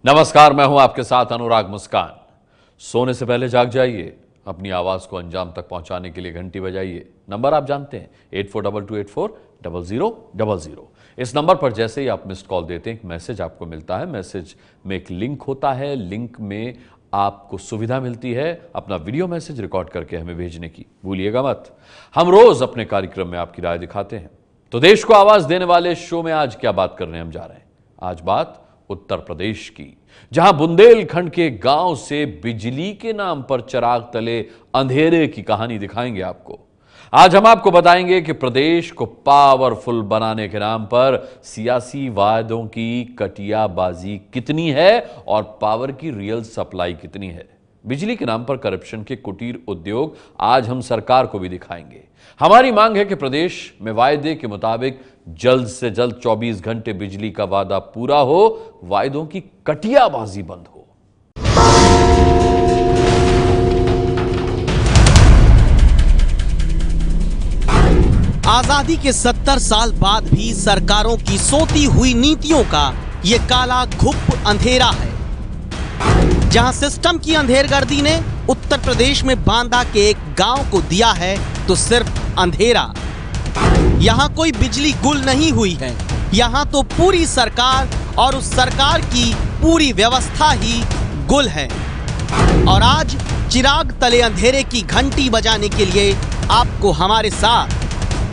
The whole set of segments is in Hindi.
नमस्कार, मैं हूं आपके साथ अनुराग मुस्कान। सोने से पहले जाग जाइए, अपनी आवाज को अंजाम तक पहुंचाने के लिए घंटी बजाइए। नंबर आप जानते हैं 8422840000। इस नंबर पर जैसे ही आप मिस्ड कॉल देते हैं एक मैसेज आपको मिलता है। मैसेज में एक लिंक होता है, लिंक में आपको सुविधा मिलती है अपना वीडियो मैसेज रिकॉर्ड करके हमें भेजने की। भूलिएगा मत। हम रोज अपने कार्यक्रम में आपकी राय दिखाते हैं। तो देश को आवाज देने वाले शो में आज क्या बात करने हम जा रहे हैं? आज बात उत्तर प्रदेश की, जहां बुंदेलखंड के गांव से बिजली के नाम पर चिराग तले अंधेरे की कहानी दिखाएंगे आपको। आज हम आपको बताएंगे कि प्रदेश को पावरफुल बनाने के नाम पर सियासी वायदों की कटियाबाजी कितनी है और पावर की रियल सप्लाई कितनी है। बिजली के नाम पर करप्शन के कुटीर उद्योग आज हम सरकार को भी दिखाएंगे। हमारी मांग है कि प्रदेश में वायदे के मुताबिक जल्द से जल्द 24 घंटे बिजली का वादा पूरा हो, वायदों की कटियाबाजी बंद हो। आजादी के 70 साल बाद भी सरकारों की सोती हुई नीतियों का ये काला घुप अंधेरा है। जहां सिस्टम की अंधेरगर्दी ने उत्तर प्रदेश में बांदा के एक गांव को दिया है तो सिर्फ अंधेरा। यहां कोई बिजली गुल नहीं हुई है, यहां तो पूरी सरकार और उस सरकार की पूरी व्यवस्था ही गुल है। और आज चिराग तले अंधेरे की घंटी बजाने के लिए आपको हमारे साथ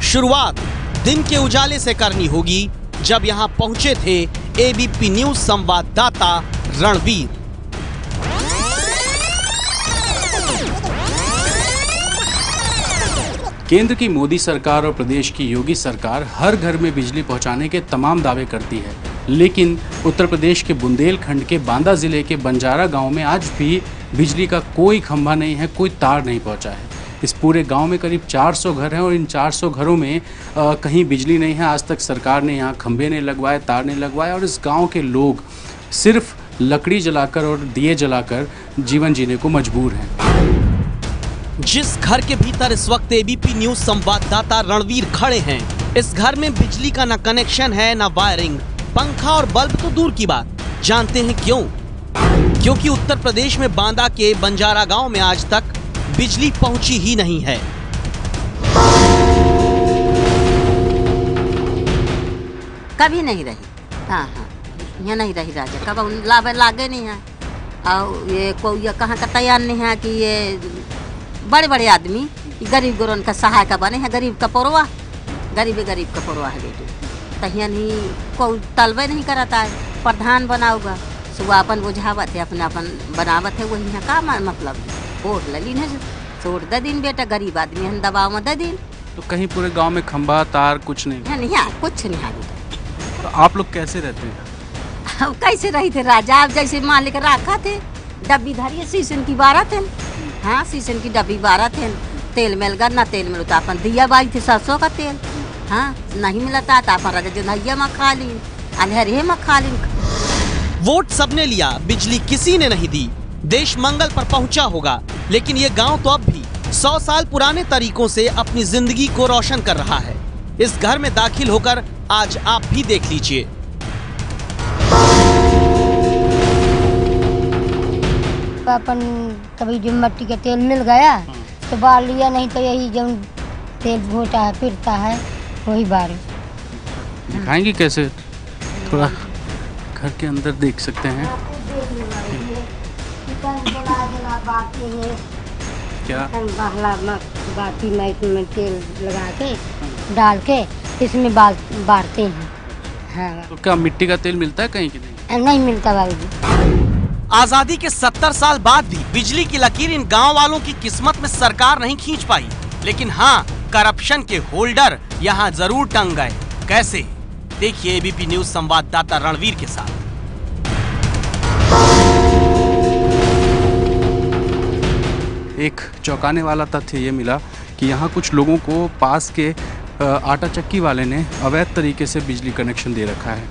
शुरुआत दिन के उजाले से करनी होगी, जब यहां पहुंचे थे एबीपी न्यूज संवाददाता रणवीर। केंद्र की मोदी सरकार और प्रदेश की योगी सरकार हर घर में बिजली पहुंचाने के तमाम दावे करती है, लेकिन उत्तर प्रदेश के बुंदेलखंड के बांदा जिले के बंजारा गांव में आज भी बिजली का कोई खंभा नहीं है, कोई तार नहीं पहुंचा है। इस पूरे गांव में करीब 400 घर हैं और इन 400 घरों में कहीं बिजली नहीं है। आज तक सरकार ने यहाँ खंभे नहीं लगवाए, तार नहीं लगवाए और इस गाँव के लोग सिर्फ लकड़ी जलाकर और दिए जलाकर जीवन जीने को मजबूर हैं। जिस घर के भीतर इस वक्त एबीपी न्यूज संवाददाता रणवीर खड़े हैं, इस घर में बिजली का ना कनेक्शन है, ना वायरिंग, पंखा और बल्ब तो दूर की बात। जानते हैं क्यों? क्योंकि उत्तर प्रदेश में बांदा के बंजारा गांव में आज तक बिजली पहुंची ही नहीं है। कभी नहीं रही। हाँ, यहाँ नहीं रही राजा, कब लागे नहीं है। और ये कोई कहाँ का तैयार नहीं है कि ये बड़े बड़े आदमी गरीब गोरन का सहायक बने हैं। गरीब का पोरवा, गरीब का पोरवा है बेटी। तहिया नहीं कोई तलबे नहीं कराता है। प्रधान बनाऊगा सुबह अपन बुझावत है, अपना अपन बनावत है। वही है का मतलब वोट लगी है, छोड़ दे दिन बेटा। गरीब आदमी है, दबाव में दे दिन। तो कहीं पूरे गांव में खंभा तार कुछ नहीं है? नहीं, कुछ नहीं है बेटा। तो आप लोग कैसे रहते हैं? अब कैसे रही थे राजा? आप जैसे मालिक रखा थे, डब्बी धरिए शीशन की 12 थे। हाँ, शीशन की डब्बी 12 थे। तेल मिलगा ना, तेल मिलता अपन दिया बाई थे 700 का तेल। हाँ, नहीं मिलता था अपन राजा जो नैया में खा ली, अंधेरे में खा ली। वोट सबने लिया, बिजली किसी ने नहीं दी। देश मंगल पर पहुंचा होगा, लेकिन ये गांव तो अब भी 100 साल पुराने तरीकों से अपनी जिंदगी को रोशन कर रहा है। इस घर में दाखिल होकर आज आप भी देख लीजिए। अपन कभी जो मिट्टी का तेल मिल गया तो बाल लिया, नहीं तो यही जो तेल घोटा है फिरता है वही बाल। दिखाएंगे कैसे? थोड़ा घर के अंदर देख सकते हैं क्या? बाती में इसमें तेल लगा के डाल के इसमें बाल बारते हैं। हाँ। तो क्या मिट्टी का तेल मिलता है कहीं कि नहीं? नहीं मिलता बाबूजी। आजादी के 70 साल बाद भी बिजली की लकीर इन गांव वालों की किस्मत में सरकार नहीं खींच पाई, लेकिन हाँ, करप्शन के होल्डर यहाँ जरूर टंग गए। कैसे? देखिए एबीपी न्यूज संवाददाता रणवीर के साथ। एक चौंकाने वाला तथ्य ये मिला कि यहाँ कुछ लोगों को पास के आटा चक्की वाले ने अवैध तरीके से बिजली कनेक्शन दे रखा है।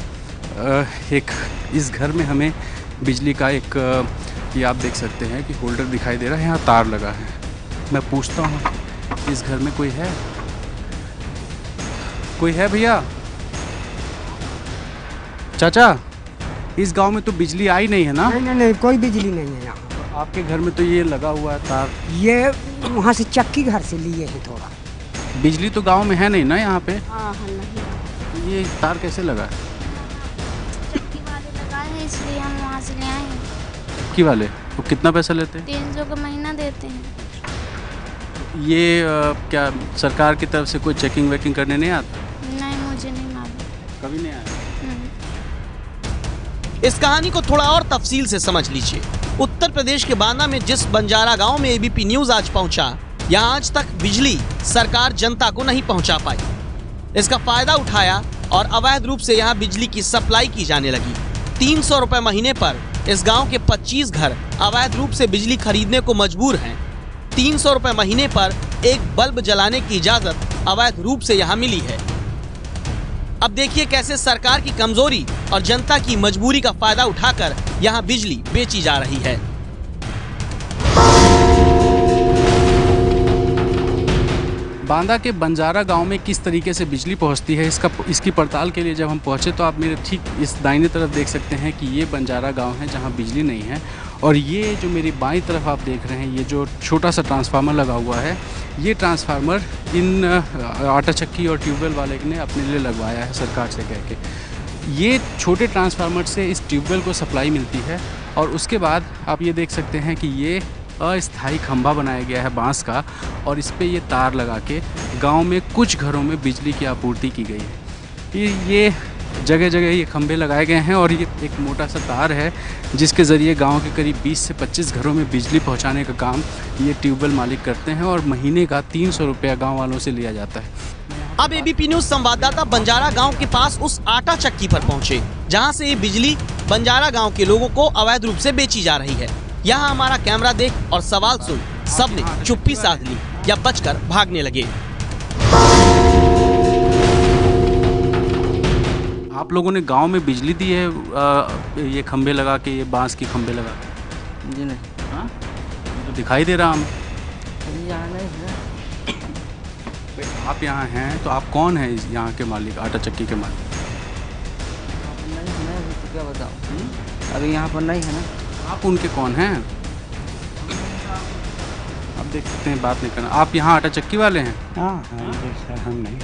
एक इस घर में हमें बिजली का एक ये आप देख सकते हैं कि होल्डर दिखाई दे रहा है, यहाँ तार लगा है। मैं पूछता हूँ इस घर में कोई है? कोई है भैया? चाचा, इस गांव में तो बिजली आई नहीं है ना? नहीं, कोई बिजली नहीं है यहाँ। आपके घर में तो ये लगा हुआ है तार। ये वहाँ से चक्की घर से लिए हैं थोड़ा। बिजली तो गांव में है नहीं ना यहाँ पे? हाँ नहीं, ये तार कैसे लगा है? चक्की वाले लगाए हैं इसलिए हम वहाँ से ले आए हैं। चक्की वाले वो कितना पैसा लेते हैं? 300 का महीना देते हैं। ये क्या सरकार की तरफ से कोई चेकिंग वेकिंग करने नहीं आता? नहीं, मुझे नहीं मालूम। कभी नहीं आया? इस कहानी को थोड़ा और तफसील से समझ लीजिए। उत्तर प्रदेश के बांदा में जिस बंजारा गांव में एबीपी न्यूज आज पहुंचा, यहां आज तक बिजली सरकार जनता को नहीं पहुंचा पाई। इसका फायदा उठाया और अवैध रूप से यहां बिजली की सप्लाई की जाने लगी। 300 रुपए महीने पर इस गांव के 25 घर अवैध रूप से बिजली खरीदने को मजबूर हैं। 300 रुपए महीने पर एक बल्ब जलाने की इजाजत अवैध रूप से यहां मिली है। अब देखिए कैसे सरकार की कमजोरी और जनता की मजबूरी का फायदा उठाकर यहां बिजली बेची जा रही है। बांदा के बंजारा गांव में किस तरीके से बिजली पहुंचती है, इसकी पड़ताल के लिए जब हम पहुंचे तो आप मेरे ठीक इस दाहिने तरफ देख सकते हैं कि ये बंजारा गांव है जहां बिजली नहीं है। और ये जो मेरी बाईं तरफ आप देख रहे हैं, ये जो छोटा सा ट्रांसफार्मर लगा हुआ है, ये ट्रांसफार्मर इन आटा चक्की और ट्यूबवेल वाले ने अपने लिए लगवाया है सरकार से कह के। ये छोटे ट्रांसफार्मर से इस ट्यूबवेल को सप्लाई मिलती है और उसके बाद आप ये देख सकते हैं कि ये अस्थायी खंभा बनाया गया है बांस का और इस पे ये तार लगा के गांव में कुछ घरों में बिजली की आपूर्ति की गई है। ये जगह जगह ये खंभे लगाए गए हैं और ये एक मोटा सा तार है जिसके ज़रिए गांव के करीब 20 से 25 घरों में बिजली पहुंचाने का काम ये ट्यूबवेल मालिक करते हैं और महीने का 300 रुपया गाँव वालों से लिया जाता है। अब एबीपी न्यूज संवाददाता बंजारा गांव के पास उस आटा चक्की पर पहुंचे जहां से ये बिजली बंजारा गांव के लोगों को अवैध रूप से बेची जा रही है। यहां हमारा कैमरा देख और सवाल सुन सबने चुप्पी साध ली या बचकर भागने लगे। आप लोगों ने गांव में बिजली दी है ये खंभे लगा के, ये बांस की खंभे लगा के? जी नहीं। हाँ, तो दिखाई दे रहा हमें। यहाँ नहीं है। आप यहाँ हैं तो आप कौन हैं यहाँ के मालिक, आटा चक्की के मालिक? नहीं है अभी तो क्या बताऊँ, अभी यहाँ पर नहीं है ना। आप उनके कौन हैं? आप देख सकते हैं, बात नहीं करना। आप यहाँ आटा चक्की वाले हैं? हाँ सर, हम नहीं।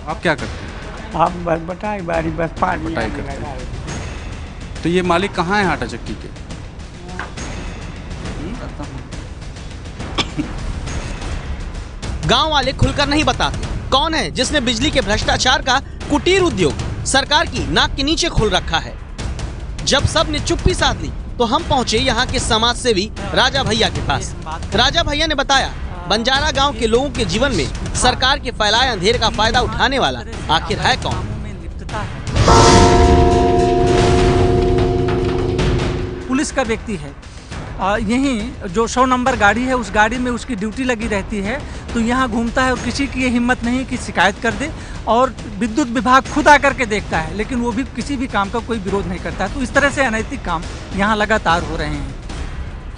आप क्या करते हैं? आप बस बताइए, बारी बस पानी बटाई करते हैं। तो ये मालिक कहाँ हैं आटा चक्की के? गांव वाले खुलकर नहीं बताते कौन है जिसने बिजली के भ्रष्टाचार का कुटीर उद्योग सरकार की नाक के नीचे खोल रखा है। जब सब ने चुप्पी साध ली तो हम पहुंचे यहाँ के समाज सेवी राजा भैया के पास। राजा भैया ने बताया बंजारा गांव के लोगों के जीवन में सरकार के फैलाए अंधेरे का फायदा उठाने वाला आखिर है कौन। पुलिस का व्यक्ति है, यहीं जो 100 नंबर गाड़ी है उस गाड़ी में उसकी ड्यूटी लगी रहती है, तो यहाँ घूमता है और किसी की ये हिम्मत नहीं कि शिकायत कर दे। और विद्युत विभाग खुद आकर के देखता है लेकिन वो भी किसी भी काम का कोई विरोध नहीं करता है। तो इस तरह से अनैतिक काम यहाँ लगातार हो रहे हैं।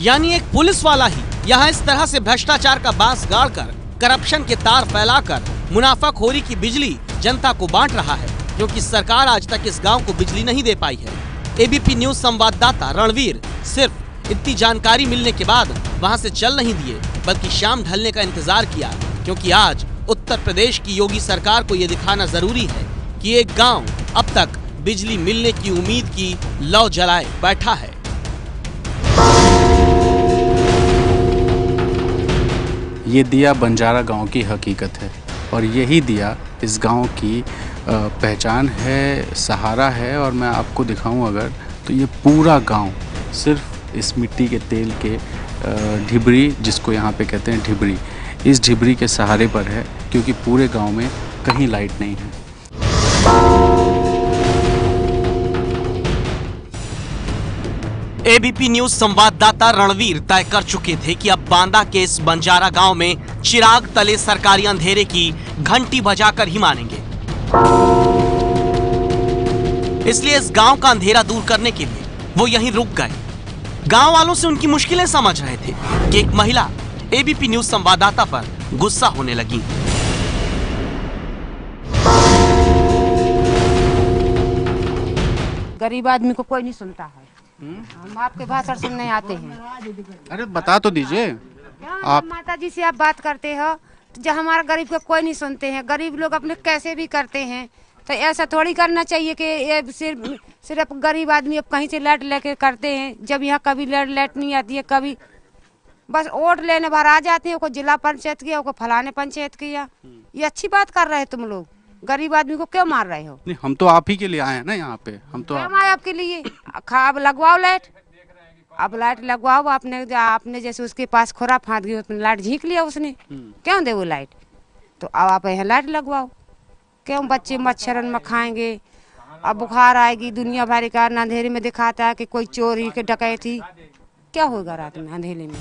यानी एक पुलिस वाला ही यहाँ इस तरह से भ्रष्टाचार का बांस गाड़कर करप्शन के तार फैलाकर मुनाफाखोरी की बिजली जनता को बांट रहा है, क्योंकि सरकार आज तक इस गांव को बिजली नहीं दे पाई है। एबीपी न्यूज संवाददाता रणवीर सिर्फ इतनी जानकारी मिलने के बाद वहां से चल नहीं दिए, बल्कि शाम ढलने का इंतजार किया, क्योंकि आज उत्तर प्रदेश की योगी सरकार को ये दिखाना जरूरी है कि एक गांव अब तक बिजली मिलने की उम्मीद की लौ जलाए बैठा है। ये दिया बंजारा गांव की हकीकत है और यही दिया इस गांव की पहचान है, सहारा है। और मैं आपको दिखाऊं अगर तो ये पूरा गांव सिर्फ इस मिट्टी के तेल के ढिबरी, जिसको यहाँ पे कहते हैं ढिबरी, इस ढिबरी के सहारे पर है, क्योंकि पूरे गांव में कहीं लाइट नहीं है। एबीपी न्यूज संवाददाता रणवीर तय कर चुके थे कि अब बांदा के इस बंजारा गांव में चिराग तले सरकारी अंधेरे की घंटी बजाकर ही मानेंगे। इसलिए इस गांव का अंधेरा दूर करने के लिए वो यहीं रुक गए। गांव वालों से उनकी मुश्किलें समझ रहे थे कि एक महिला एबीपी न्यूज संवाददाता पर गुस्सा होने लगी। गरीब आदमी को कोई नहीं सुनता है। हम आपके भाषण सुनने आते हैं। अरे बता तो दीजिए। आप माता जी से आप बात करते हो तो जब हमारा गरीब को कोई नहीं सुनते हैं, गरीब लोग अपने कैसे भी करते हैं, तो ऐसा थोड़ी करना चाहिए कि ये सिर्फ गरीब आदमी अब कहीं से लाइट लेके करते हैं। जब यहाँ कभी लाइट नहीं आती है, कभी बस वोट लेने बाहर आ जाते हैं, कोई जिला पंचायत किया, कोई फलाने पंचायत किया। ये अच्छी बात कर रहे हैं तुम लोग, गरीब आदमी को क्यों मार रहे हो? नहीं, हम तो आप ही के लिए आए हैं ना यहाँ पे। हम तो आए आपके लिए। अब लगवाओ लाइट, अब लाइट लगवाओ। आपने जैसे उसके पास खोरा फाँद गई, उसने लाइट झींक लिया, उसने क्यों दे वो लाइट? तो अब आप यहाँ लाइट लगवाओ। क्यों बच्चे मच्छरन में खाएंगे? अब बुखार आएगी, दुनिया भर का अंधेरे में दिखाता है कि कोई चोरी के डकैती, क्या होगा रात में अंधेरे में?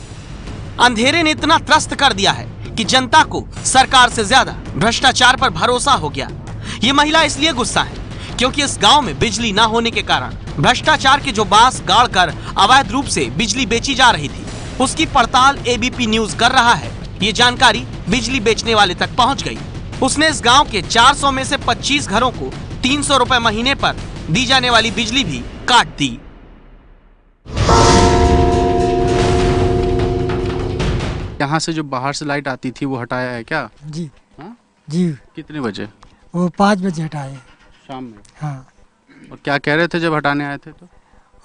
अंधेरे ने इतना त्रस्त कर दिया है कि जनता को सरकार से ज्यादा भ्रष्टाचार पर भरोसा हो गया। ये महिला इसलिए गुस्सा है क्योंकि इस गांव में बिजली न होने के कारण भ्रष्टाचार के जो बांस गाड़कर अवैध रूप से बिजली बेची जा रही थी, उसकी पड़ताल एबीपी न्यूज कर रहा है। ये जानकारी बिजली बेचने वाले तक पहुंच गई। उसने इस गांव के 400 में से 25 घरों को 300 रुपए महीने पर दी जाने वाली बिजली भी काट दी। यहाँ से जो बाहर से लाइट आती थी वो हटाया है क्या? जी। हाँ? जी। कितने बजे? वो 5 बजे हटाए। शाम में? हाँ। और क्या कह रहे थे जब हटाने आए थे? तो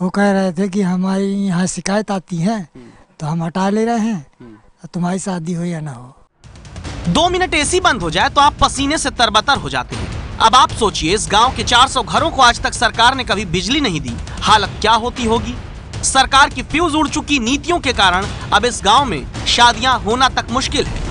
वो कह रहे थे कि हमारी यहाँ शिकायत आती है तो हम हटा ले रहे हैं, तुम्हारी शादी हो या ना हो। 2 मिनट एसी बंद हो जाए तो आप पसीने से तरबतर हो जाते हैं। अब आप सोचिए, इस गांव के 400 घरों को आज तक सरकार ने कभी बिजली नहीं दी, हालत क्या होती होगी। सरकार की फ्यूज उड़ चुकी नीतियों के कारण अब इस गांव में शादियां होना तक मुश्किल है।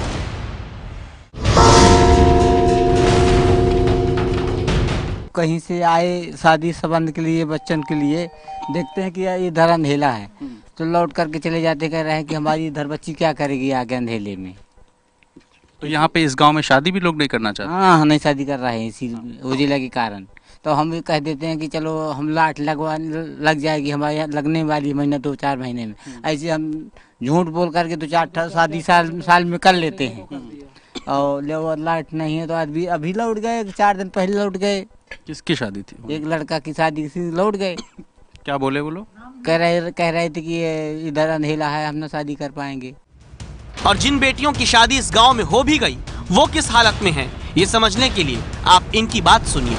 कहीं से आए शादी संबंध के लिए, बच्चन के लिए, देखते हैं कि इधर अंधेला है तो लौट करके चले जाते, कह रहे हैं कि हमारी इधर बच्ची क्या करेगी आगे अंधेले में। तो यहाँ पे इस गांव में शादी भी लोग नहीं करना चाहते? हाँ, नहीं शादी कर रहे हैं इसी उजिला के कारण। तो हम भी कह देते हैं कि चलो हम लाइट लग जाएगी हमारे यहाँ, लगने वाली महीना 2-4 महीने में। ऐसे हम झूठ बोल करके 2-4 शादी साल में कर लेते हैं, और लाइट नहीं है तो अभी लौट गए, 4 दिन पहले लौट गए। किसकी शादी थी? एक लड़का की शादी थी, लौट गए। क्या बोले वो लोग? कह रहे थे कि इधर अंधेला है, हम ना शादी कर पाएंगे। और जिन बेटियों की शादी इस गांव में हो भी गई, वो किस हालत में हैं, ये समझने के लिए आप इनकी बात सुनिए।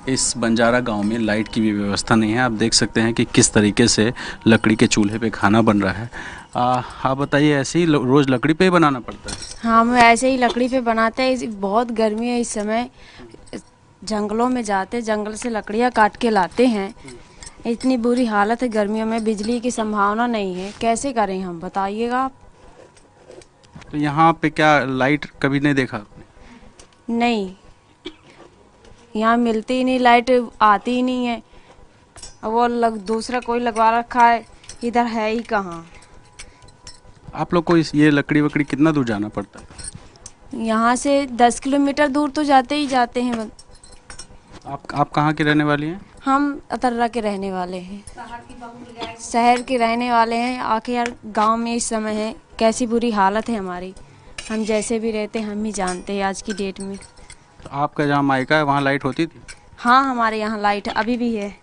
इस बंजारा गांव में लाइट की भी व्यवस्था नहीं है। आप देख सकते हैं कि किस तरीके से लकड़ी के चूल्हे पे खाना बन रहा है। आप बताइए, ऐसे ही रोज लकड़ी पे ही बनाना पड़ता है? हाँ, हम ऐसे ही लकड़ी पे बनाते हैं। बहुत गर्मी है इस समय, जंगलों में जाते, जंगल से लकड़ियाँ काट के लाते हैं। इतनी बुरी हालत है गर्मियों में, बिजली की संभावना नहीं है, कैसे करें हम, बताइएगा आप। तो यहाँ पे क्या लाइट कभी नहीं देखा आपने? नहीं, यहाँ मिलती ही नहीं, लाइट आती ही नहीं है। वो दूसरा कोई लगवा रखा है, इधर है ही कहाँ। आप लोग को ये लकड़ी वकड़ी कितना दूर जाना पड़ता है? यहाँ से 10 किलोमीटर दूर तो जाते ही जाते हैं। आप कहाँ की रहने वाली हैं? हम अतर्रा के रहने वाले हैं, शहर के रहने वाले हैं। आखिर यार गांव में इस समय है, कैसी बुरी हालत है हमारी, हम जैसे भी रहते हैं हम ही जानते हैं आज की डेट में। तो आपका जहाँ मायका है वहाँ लाइट होती थी? हाँ, हमारे यहाँ लाइट अभी भी है।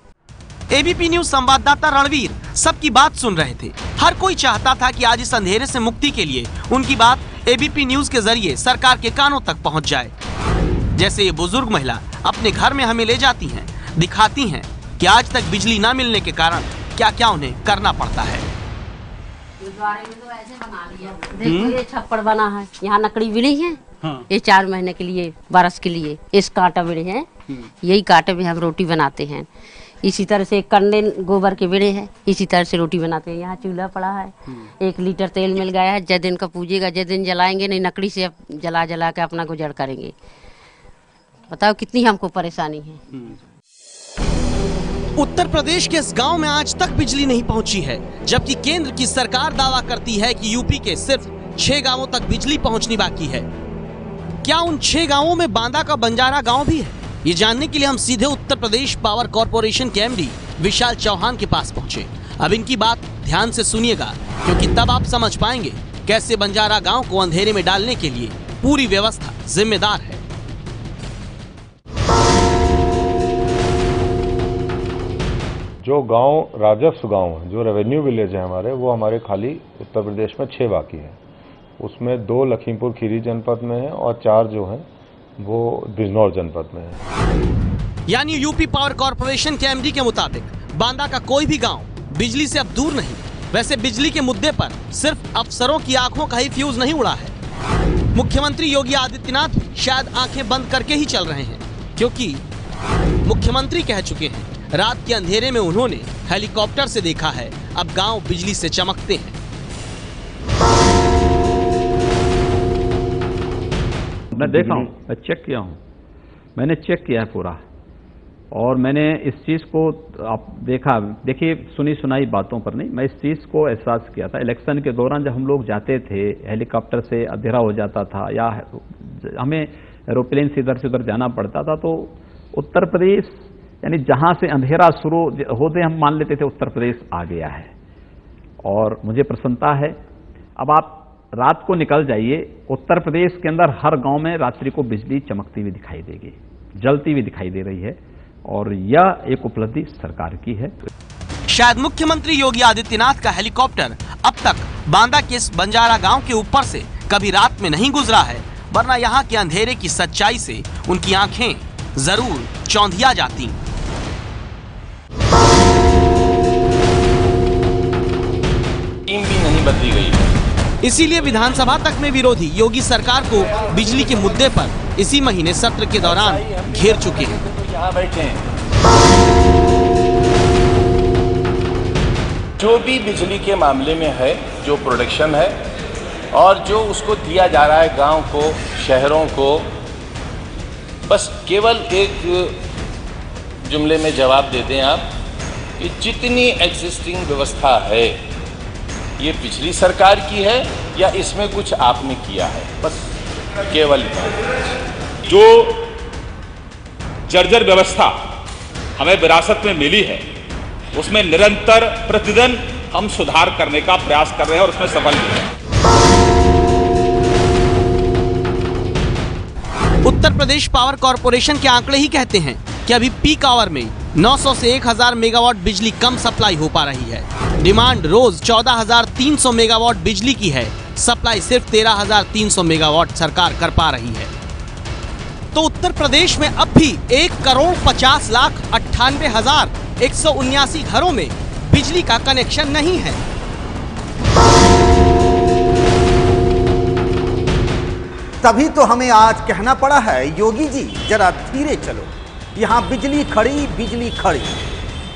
एबीपी न्यूज संवाददाता रणवीर सबकी बात सुन रहे थे। हर कोई चाहता था कि आज इस अंधेरे से मुक्ति के लिए उनकी बात एबीपी न्यूज के जरिए सरकार के कानों तक पहुंच जाए। जैसे ये बुजुर्ग महिला अपने घर में हमें ले जाती हैं, दिखाती हैं कि आज तक बिजली न मिलने के कारण क्या क्या उन्हें करना पड़ता है। देखो ये छप्पड़ बना है, यहाँ लकड़ी बिड़ी है। हाँ। ये 4 महीने के लिए, बरस के लिए इस कांटा बिड़े हैं, यही कांटे में हम रोटी बनाते हैं। इसी तरह से कंडे गोबर के बिड़े हैं, इसी तरह से रोटी बनाते हैं। यहाँ चूल्हा पड़ा है, 1 लीटर तेल मिल गया है। जिस दिन का पूजेगा, जिस दिन जलाएंगे नहीं, लकड़ी से जला जला के अपना गुजर करेंगे। बताओ कितनी हमको परेशानी है। उत्तर प्रदेश के इस गांव में आज तक बिजली नहीं पहुंची है, जबकि केंद्र की सरकार दावा करती है कि यूपी के सिर्फ 6 गांवों तक बिजली पहुंचनी बाकी है। क्या उन 6 गांवों में बांदा का बंजारा गांव भी है? ये जानने के लिए हम सीधे उत्तर प्रदेश पावर कॉर्पोरेशन के एमडी विशाल चौहान के पास पहुंचे। अब इनकी बात ध्यान से सुनिएगा, क्योंकि तब आप समझ पाएंगे कैसे बंजारा गांव को अंधेरे में डालने के लिए पूरी व्यवस्था जिम्मेदार है। जो गांव राजस्व गांव है, जो रेवेन्यू विलेज है हमारे, वो हमारे खाली उत्तर प्रदेश में 6 बाकी हैं। उसमें 2 लखीमपुर खीरी जनपद में है और 4 जो हैं वो बिजनौर जनपद में है। यानी यूपी पावर कॉर्पोरेशन के एमडी के मुताबिक बांदा का कोई भी गांव बिजली से अब दूर नहीं। वैसे बिजली के मुद्दे पर सिर्फ अफसरों की आंखों का ही फ्यूज नहीं उड़ा है। मुख्यमंत्री योगी आदित्यनाथ शायद आंखें बंद करके ही चल रहे हैं, क्योंकि मुख्यमंत्री कह चुके हैं रात के अंधेरे में उन्होंने हेलीकॉप्टर से देखा है, अब गांव बिजली से चमकते हैं। मैं देखा हूँ, मैं चेक किया हूँ, मैंने चेक किया है पूरा, और मैंने इस चीज़ को आप देखिए सुनी सुनाई बातों पर नहीं, मैं इस चीज़ को एहसास किया था। इलेक्शन के दौरान जब हम लोग जाते थे, हेलीकॉप्टर से अंधेरा हो जाता था या हमें एरोप्लेन से इधर से उधर जाना पड़ता था, तो उत्तर प्रदेश यानी जहाँ से अंधेरा शुरू होते हम मान लेते थे उत्तर प्रदेश आ गया है, और मुझे प्रसन्नता है। अब आप रात को निकल जाइए, उत्तर प्रदेश के अंदर हर गांव में रात्रि को बिजली चमकती हुई दिखाई देगी, जलती हुई दिखाई दे रही है, और यह एक उपलब्धि सरकार की है। शायद मुख्यमंत्री योगी आदित्यनाथ का हेलीकॉप्टर अब तक बांदा के इस बंजारा गांव के ऊपर से कभी रात में नहीं गुजरा है, वरना यहाँ के अंधेरे की सच्चाई से उनकी आंखें जरूर चौंधिया जाती। टीम भी नहीं बदली गई है। इसीलिए विधानसभा तक में विरोधी योगी सरकार को बिजली के मुद्दे पर इसी महीने सत्र के दौरान घेर चुके हैं। यहाँ बैठे हैं, जो भी बिजली के मामले में है, जो प्रोडक्शन है और जो उसको दिया जा रहा है गांव को, शहरों को, बस केवल एक जुमले में जवाब दे दें आप कि जितनी एग्जिस्टिंग व्यवस्था है ये पिछली सरकार की है या इसमें कुछ आपने किया है, बस केवल जो जर्जर व्यवस्था हमें विरासत में मिली है उसमें निरंतर प्रतिदिन हम सुधार करने का प्रयास कर रहे हैं और उसमें सफल भी हैं। उत्तर प्रदेश पावर कॉर्पोरेशन के आंकड़े ही कहते हैं कि अभी पीक आवर में 900 से 1000 मेगावाट बिजली कम सप्लाई हो पा रही है। डिमांड रोज 14,300 मेगावाट बिजली की है, सप्लाई सिर्फ 13,300 मेगावाट सरकार कर पा रही है। तो उत्तर प्रदेश में अब भी 1,50,98,179 घरों में बिजली का कनेक्शन नहीं है। तभी तो हमें आज कहना पड़ा है, योगी जी जरा धीरे चलो, यहाँ बिजली खड़ी।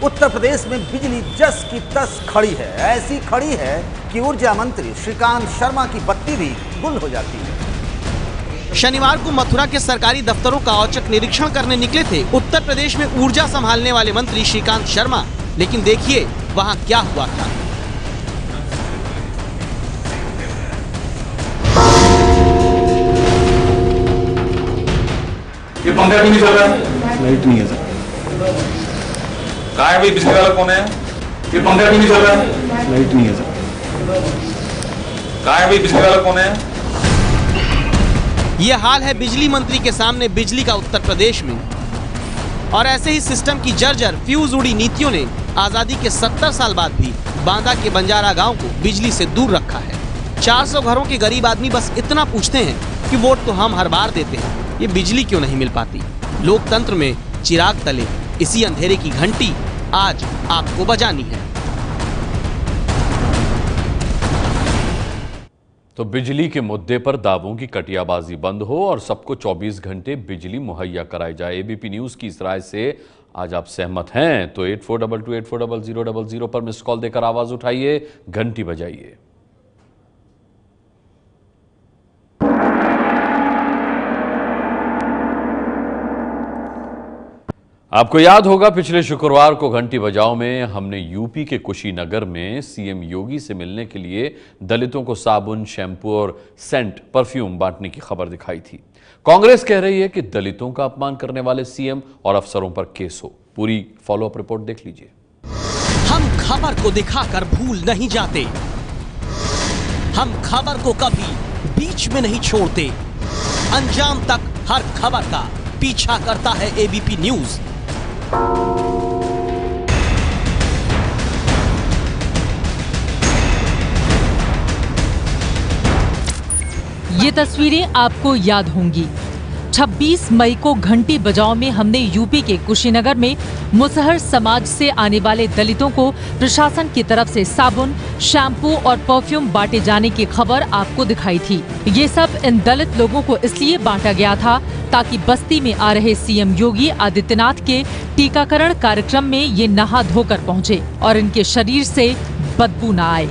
उत्तर प्रदेश में बिजली जस की तस खड़ी है, ऐसी खड़ी है कि ऊर्जा मंत्री श्रीकांत शर्मा की बत्ती भी गुल हो जाती है। शनिवार को मथुरा के सरकारी दफ्तरों का औचक निरीक्षण करने निकले थे उत्तर प्रदेश में ऊर्जा संभालने वाले मंत्री श्रीकांत शर्मा, लेकिन देखिए वहां क्या हुआ था। ये पंखा क्यों नहीं चल रहा है? लाइट नहीं है सर। कहाँ है भाई, बिजली वाला कौन है? ये पंखा क्यों नहीं चल रहा है? लाइट नहीं है सर। कहाँ है भाई, बिजली वाला कौन है? ये हाल है बिजली मंत्री के सामने बिजली का उत्तर प्रदेश में। और ऐसे ही सिस्टम की जर्जर फ्यूज उड़ी नीतियों ने आजादी के 70 साल बाद भी बांदा के बंजारा गांव को बिजली से दूर रखा है। 400 घरों के गरीब आदमी बस इतना पूछते हैं कि वोट तो हम हर बार देते हैं, ये बिजली क्यों नहीं मिल पाती। लोकतंत्र में चिराग तले इसी अंधेरे की घंटी आज आपको बजानी है। तो बिजली के मुद्दे पर दावों की कटियाबाजी बंद हो और सबको 24 घंटे बिजली मुहैया कराई जाए। एबीपी न्यूज की इस राय से आज आप सहमत हैं तो 8422840000 पर मिस कॉल देकर आवाज उठाइए, घंटी बजाइए। आपको याद होगा पिछले शुक्रवार को घंटी बजाओ में हमने यूपी के कुशीनगर में सीएम योगी से मिलने के लिए दलितों को साबुन, शैम्पू और सेंट परफ्यूम बांटने की खबर दिखाई थी। कांग्रेस कह रही है कि दलितों का अपमान करने वाले सीएम और अफसरों पर केस हो। पूरी फॉलोअप रिपोर्ट देख लीजिए। हम खबर को दिखाकर भूल नहीं जाते, हम खबर को कभी बीच में नहीं छोड़ते, अंजाम तक हर खबर का पीछा करता है एबीपी न्यूज। ये तस्वीरें आपको याद होंगी। 26 मई को घंटी बजाओ में हमने यूपी के कुशीनगर में मुसहर समाज से आने वाले दलितों को प्रशासन की तरफ से साबुन, शैम्पू और परफ्यूम बांटे जाने की खबर आपको दिखाई थी। ये सब इन दलित लोगों को इसलिए बांटा गया था ताकि बस्ती में आ रहे सीएम योगी आदित्यनाथ के टीकाकरण कार्यक्रम में ये नहा धोकर पहुँचे और इनके शरीर से बदबू न आए।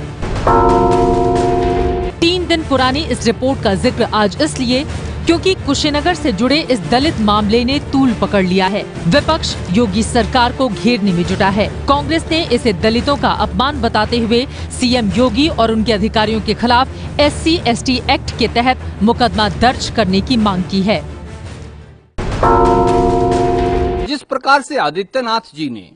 3 दिन पुरानी इस रिपोर्ट का जिक्र आज इसलिए क्योंकि कुशीनगर से जुड़े इस दलित मामले ने तूल पकड़ लिया है। विपक्ष योगी सरकार को घेरने में जुटा है। कांग्रेस ने इसे दलितों का अपमान बताते हुए सीएम योगी और उनके अधिकारियों के खिलाफ SC/ST एक्ट के तहत मुकदमा दर्ज करने की मांग की है। जिस प्रकार से आदित्यनाथ जी ने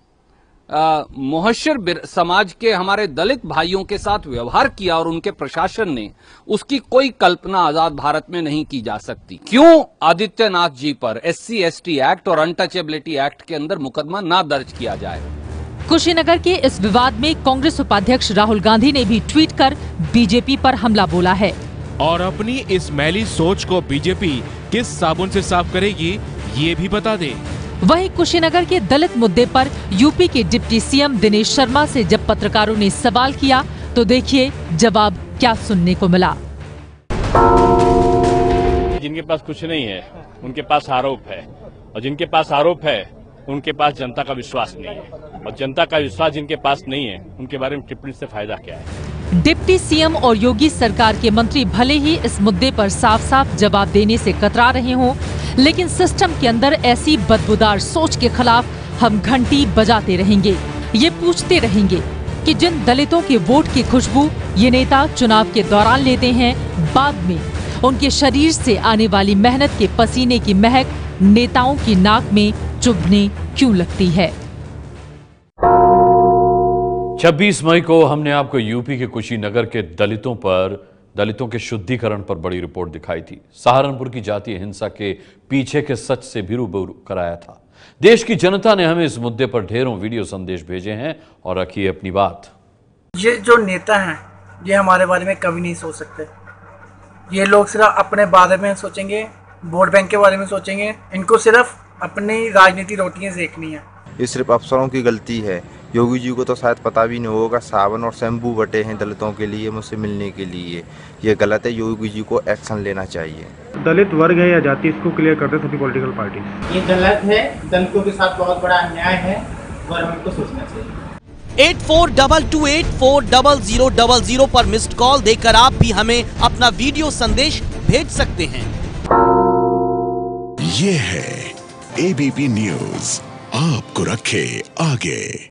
मोहश्शर समाज के हमारे दलित भाइयों के साथ व्यवहार किया और उनके प्रशासन ने, उसकी कोई कल्पना आजाद भारत में नहीं की जा सकती। क्यों आदित्यनाथ जी पर SC/ST एक्ट और अनटचेबिलिटी एक्ट के अंदर मुकदमा ना दर्ज किया जाए? कुशीनगर के इस विवाद में कांग्रेस उपाध्यक्ष राहुल गांधी ने भी ट्वीट कर बीजेपी पर हमला बोला है। और अपनी इस मैली सोच को बीजेपी किस साबुन से साफ करेगी, ये भी बता दे। वहीं कुशीनगर के दलित मुद्दे पर यूपी के डिप्टी सीएम दिनेश शर्मा से जब पत्रकारों ने सवाल किया तो देखिए जवाब क्या सुनने को मिला। जिनके पास कुछ नहीं है उनके पास आरोप है, और जिनके पास आरोप है उनके पास जनता का विश्वास नहीं है, और जनता का विश्वास जिनके पास नहीं है उनके बारे में टिप्पणी से फायदा क्या है। डिप्टी सीएम और योगी सरकार के मंत्री भले ही इस मुद्दे पर साफ साफ जवाब देने से कतरा रहे हों, लेकिन सिस्टम के अंदर ऐसी बदबूदार सोच के खिलाफ हम घंटी बजाते रहेंगे। ये पूछते रहेंगे कि जिन दलितों के वोट की खुशबू ये नेता चुनाव के दौरान लेते हैं, बाद में उनके शरीर से आने वाली मेहनत के पसीने की महक नेताओं की नाक में चुभने क्यों लगती है। 26 मई को हमने आपको यूपी के कुशीनगर के दलितों के शुद्धिकरण पर बड़ी रिपोर्ट दिखाई थी। सहारनपुर की जातीय हिंसा के पीछे के सच से भी रूबरू कराया था। देश की जनता ने हमें इस मुद्दे पर ढेरों वीडियो संदेश भेजे हैं और रखी है अपनी बात। ये जो नेता हैं ये हमारे बारे में कभी नहीं सोच सकते। ये लोग सिर्फ अपने बारे में सोचेंगे, वोट बैंक के बारे में सोचेंगे। इनको सिर्फ अपनी राजनीति रोटियां सेकनी है। ये सिर्फ अफसरों की गलती है। योगी जी को तो शायद पता भी नहीं होगा साबुन और शैम्पू बटे हैं दलितों के लिए मुझसे मिलने के लिए। ये गलत है, योगी जी को एक्शन लेना चाहिए। दलित वर्ग है या जाति, इसको क्लियर करते सभी पॉलिटिकल पार्टी। ये गलत है, दलितों के साथ बहुत बड़ा अन्याय है, गवर्नमेंट को सोचना चाहिए। 8422840000 पर मिस्ड कॉल देकर आप भी हमें अपना वीडियो संदेश भेज सकते हैं। ये है ABP न्यूज, आपको रखे आगे।